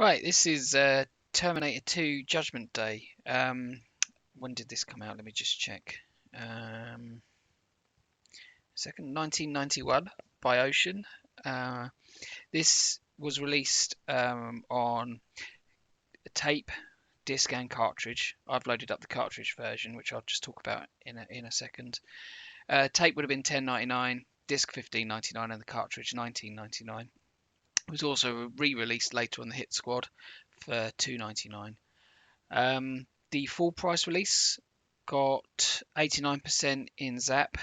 Right, this is Terminator 2 Judgment Day. When did this come out? Let me just check. Um, Second, 1991 by Ocean. Uh, this was released on tape, disc, and cartridge. I've loaded up the cartridge version, which I'll just talk about in a second. Tape would have been $10.99, disc $15.99, and the cartridge $19.99. It was also re-released later on the Hit Squad for $2.99. The full price release got 89% in Zap,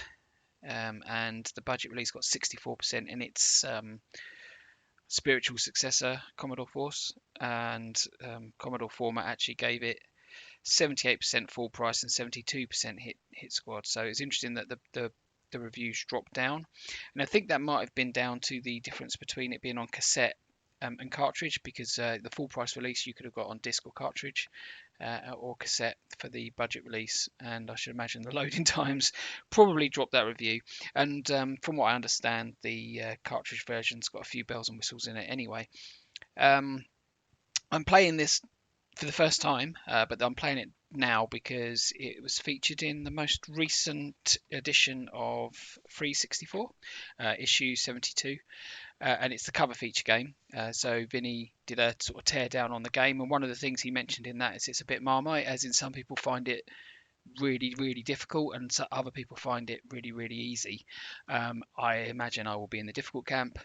and the budget release got 64% in its spiritual successor, Commodore Force. And Commodore Format actually gave it 78% full price and 72% hit squad. So it's interesting that the reviews dropped down, and I think that might have been down to the difference between it being on cassette and cartridge, because the full price release you could have got on disc or cartridge, or cassette for the budget release, and I should imagine the loading times probably dropped that review. And from what I understand, the cartridge version's got a few bells and whistles in it anyway. I'm playing this for the first time, but I'm playing it now because it was featured in the most recent edition of Free 64, issue 72. And it's the cover feature game. So Vinny did a sort of tear down on the game, and one of the things he mentioned in that is it's a bit Marmite, as in some people find it really, really difficult, and so other people find it really, really easy. I imagine I will be in the difficult camp.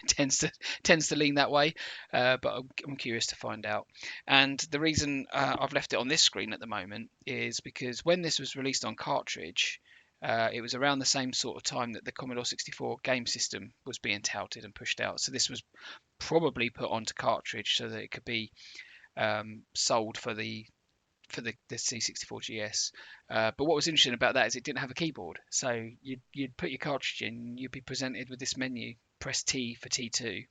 tends to lean that way, but I'm curious to find out. And the reason I've left it on this screen at the moment is because when this was released on cartridge, it was around the same sort of time that the Commodore 64 game system was being touted and pushed out. So this was probably put onto cartridge so that it could be sold for the C64 GS. But what was interesting about that is it didn't have a keyboard. So you'd put your cartridge in, you'd be presented with this menu, press T for T2,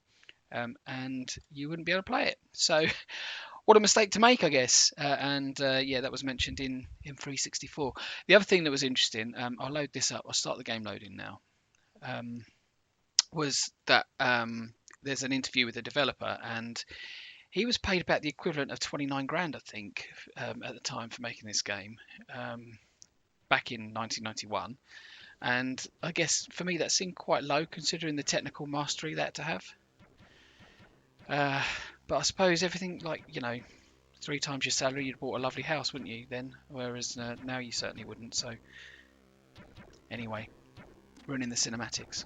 and you wouldn't be able to play it. So what a mistake to make, I guess. And yeah, that was mentioned in 364. The other thing that was interesting, I'll load this up. I'll start the game loading now. Was that there's an interview with the developer, and he was paid about the equivalent of 29 grand, I think, at the time for making this game, back in 1991. And I guess for me that seemed quite low considering the technical mastery that to have. But I suppose everything, like, 3 times your salary, you'd bought a lovely house, wouldn't you, then? Whereas now you certainly wouldn't. So anyway, ruining the cinematics.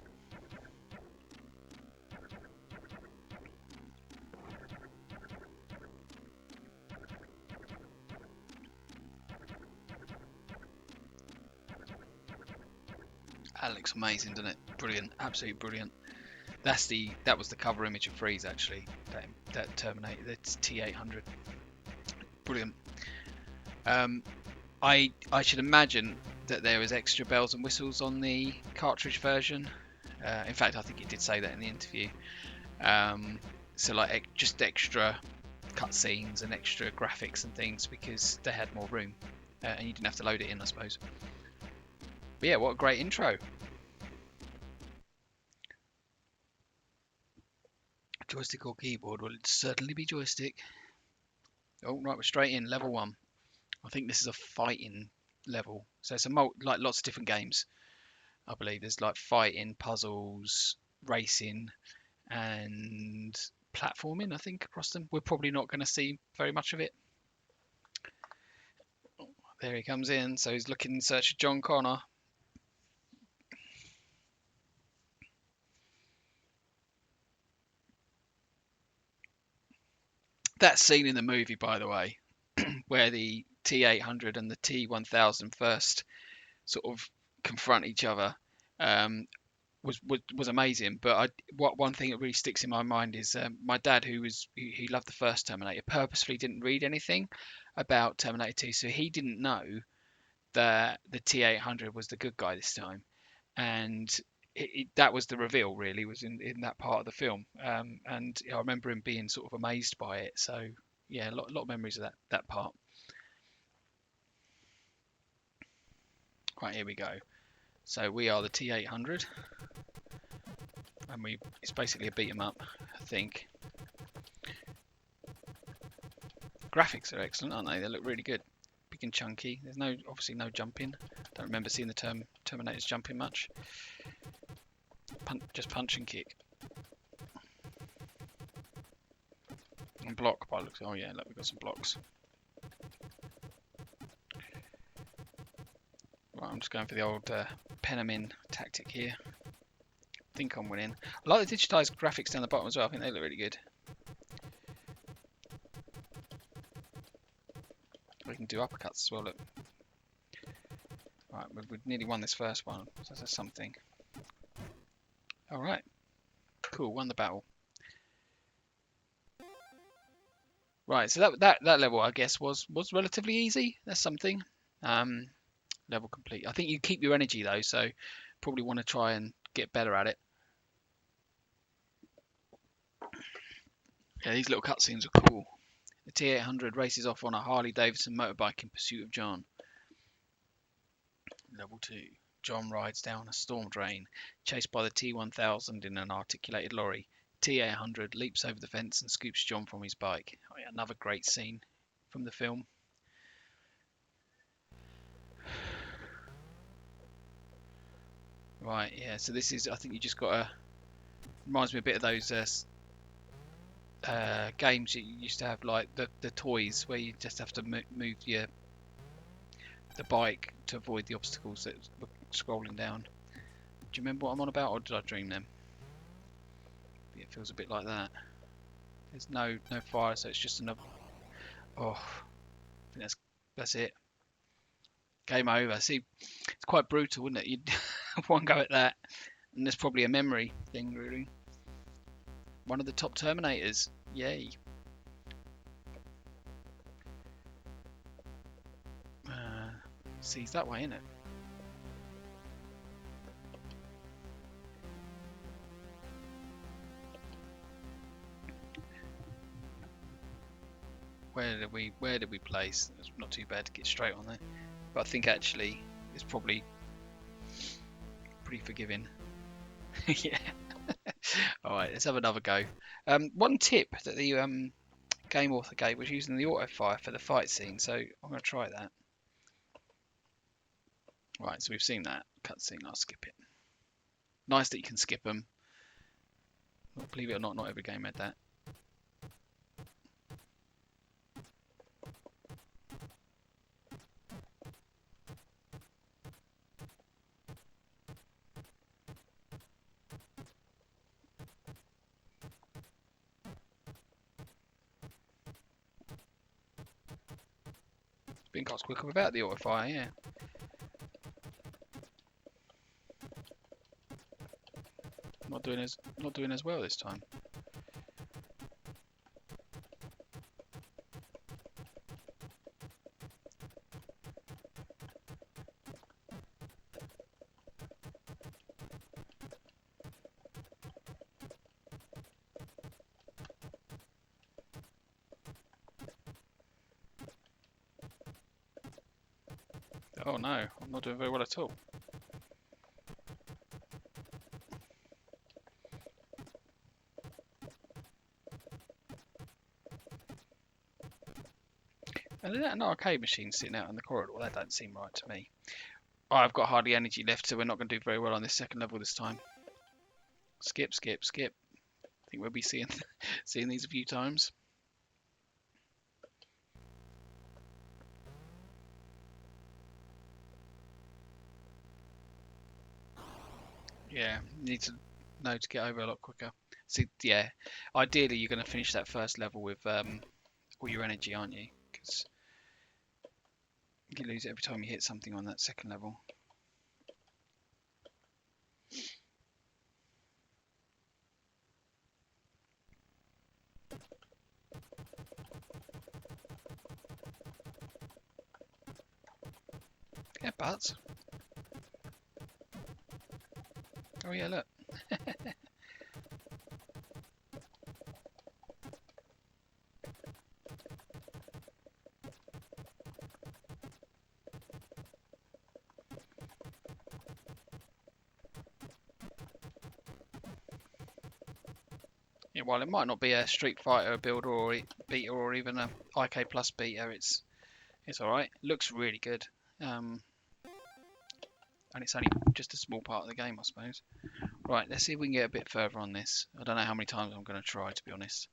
That looks amazing, doesn't it? Brilliant, absolutely brilliant. That was the cover image of Freeze, actually. That Terminator, that's T800. Brilliant. I should imagine that there is extra bells and whistles on the cartridge version. In fact, I think he did say that in the interview. So like just extra cutscenes and extra graphics and things because they had more room, and you didn't have to load it in, I suppose. But yeah, what a great intro. Joystick or keyboard? Well, it'd certainly be joystick. Oh, right, we're straight in level 1. I think this is a fighting level, so it's like lots of different games. I believe there's like fighting, puzzles, racing, and platforming, I think, across them. We're probably not going to see very much of it. There he comes in, so he's looking in search of John Connor. That scene in the movie, by the way, where the T800 and the T1000 first sort of confront each other, was amazing. But one thing that really sticks in my mind is my dad, who loved the first Terminator, purposefully didn't read anything about Terminator 2, so he didn't know that the T800 was the good guy this time, and that was the reveal. Really, was in that part of the film, and I remember him being sort of amazed by it. So yeah, a lot of memories of that part. Right, here we go. So we are the T800. And it's basically a beat 'em up, I think. graphics are excellent, aren't they? They look really good. Big and chunky. There's obviously no jumping. Don't remember seeing the Terminators jumping much. Just punch and kick. And block by looks. Oh yeah, look, we've got some blocks. Right, I'm just going for the old pen 'em in tactic here. I think I'm winning. I like the digitized graphics down the bottom as well. I think they look really good. We can do uppercuts as well. Look. Right, we've nearly won this first one, so that's something. All right, cool. Won the battle. Right, so that level I guess was relatively easy. That's something. Level complete. I think you keep your energy though, so probably want to try and get better at it. Yeah, these little cutscenes are cool. The T800 races off on a Harley Davidson motorbike in pursuit of John. Level 2. John rides down a storm drain, chased by the T1000 in an articulated lorry. T800 leaps over the fence and scoops John from his bike. Oh, yeah, another great scene from the film. Right, yeah, so this is, I think you just got to, reminds me a bit of those games you used to have, like the toys, where you just have to move the bike to avoid the obstacles that were scrolling down. Do you remember what I'm on about, or did I dream them? It feels a bit like that. There's no fire, so it's just another. Oh, I think that's it. Game over. See, it's quite brutal, wouldn't it? You'd one go at that, and there's probably a memory thing, really. One of the top Terminators. Yay. See, it's that way, isn't it? Where did we place? It's not too bad to get straight on there, but I think actually it's probably pretty forgiving. Yeah. All right, let's have another go. One tip that the game author gave was using the auto fire for the fight scene, so I'm going to try that. Right, so we've seen that cutscene. I'll skip it. Nice that you can skip them. Believe it or not every game had that. Been got quicker without the auto fire, yeah. Not doing as well this time. Oh no, I'm not doing very well at all. And there's an arcade machine sitting out in the corridor. Well, that don't seem right to me. Oh, I've got hardly energy left, so we're not going to do very well on this second level this time. Skip, skip, skip. I think we'll be seeing these a few times. Yeah, need to know to get over a lot quicker. See, yeah, ideally you're going to finish that first level with all your energy, aren't you? Because you lose it every time you hit something on that second level. Yeah, butts. Oh yeah, look. Yeah, while it might not be a Street Fighter builder or beta or even a IK Plus beta, it's all right. Looks really good, and it's only just a small part of the game, I suppose. Right, let's see if we can get a bit further on this. I don't know how many times I'm going to try, to be honest.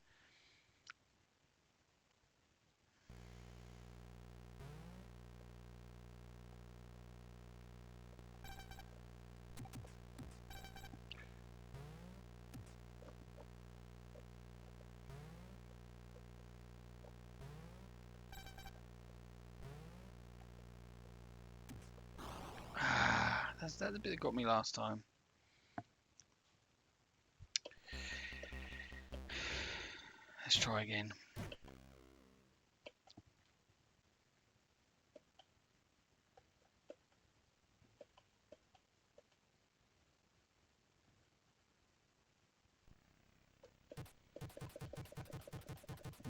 That's the bit that got me last time. Let's try again.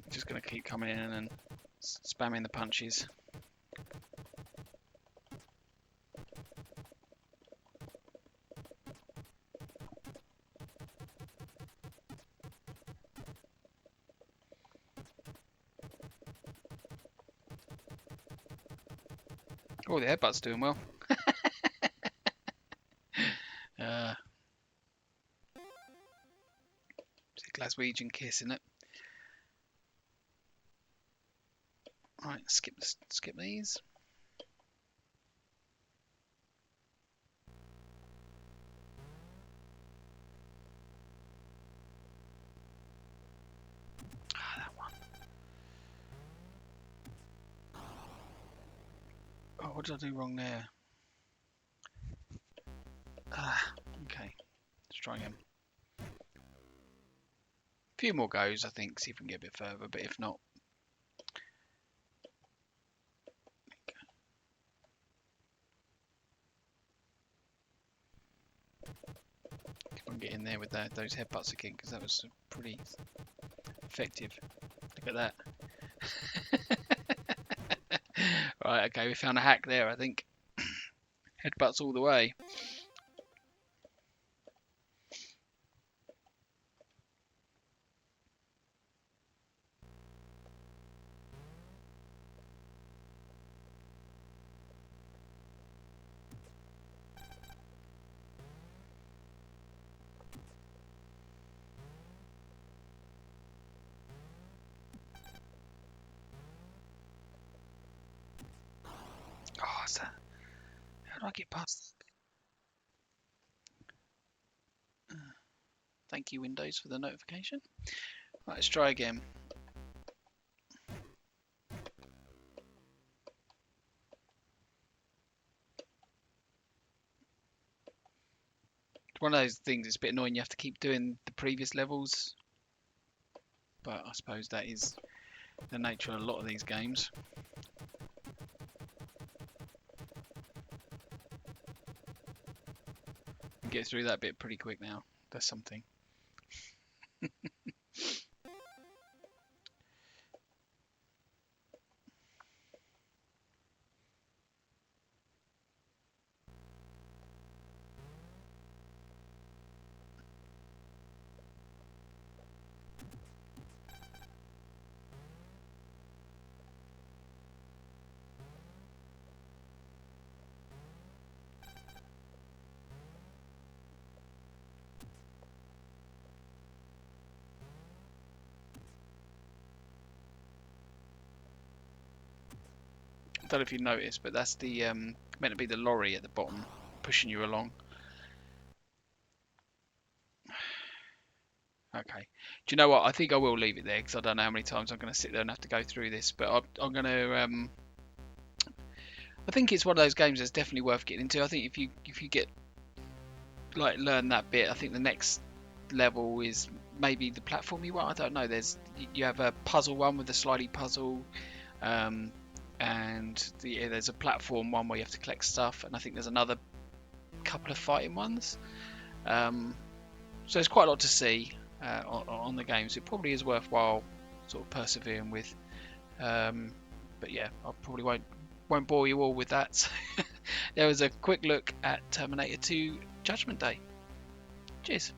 Just going to keep coming in and spamming the punches. Oh, the headbutt's doing well. It's a Glaswegian kiss, isn't it? Right, skip these. That one. Oh, what did I do wrong there? Okay. Let's try again. A few more goes, I think, see if we can get a bit further, but if not... Keep on getting there with those headbutts again, because that was pretty effective. Look at that. Right, okay, we found a hack there, I think. Headbutts all the way. Oh, what's that? How do I get past that? Thank you, Windows, for the notification. Right, let's try again. It's one of those things, it's a bit annoying, you have to keep doing the previous levels. But I suppose that is the nature of a lot of these games. Get through that bit pretty quick now. That's something. I don't know if you noticed, but that's the meant to be the lorry at the bottom pushing you along. Okay. Do you know what? I think I will leave it there because I don't know how many times I'm going to sit there and have to go through this. But I'm going to. I think it's one of those games that's definitely worth getting into. I think if you get learn that bit, I think the next level is maybe the platform you want. I don't know. You have a puzzle one with a slidey puzzle. And there's a platform one where you have to collect stuff, and I think there's another couple of fighting ones. So there's quite a lot to see on the game, so it probably is worthwhile sort of persevering with. But yeah, I probably won't bore you all with that. So there was a quick look at Terminator 2 Judgment Day. Cheers.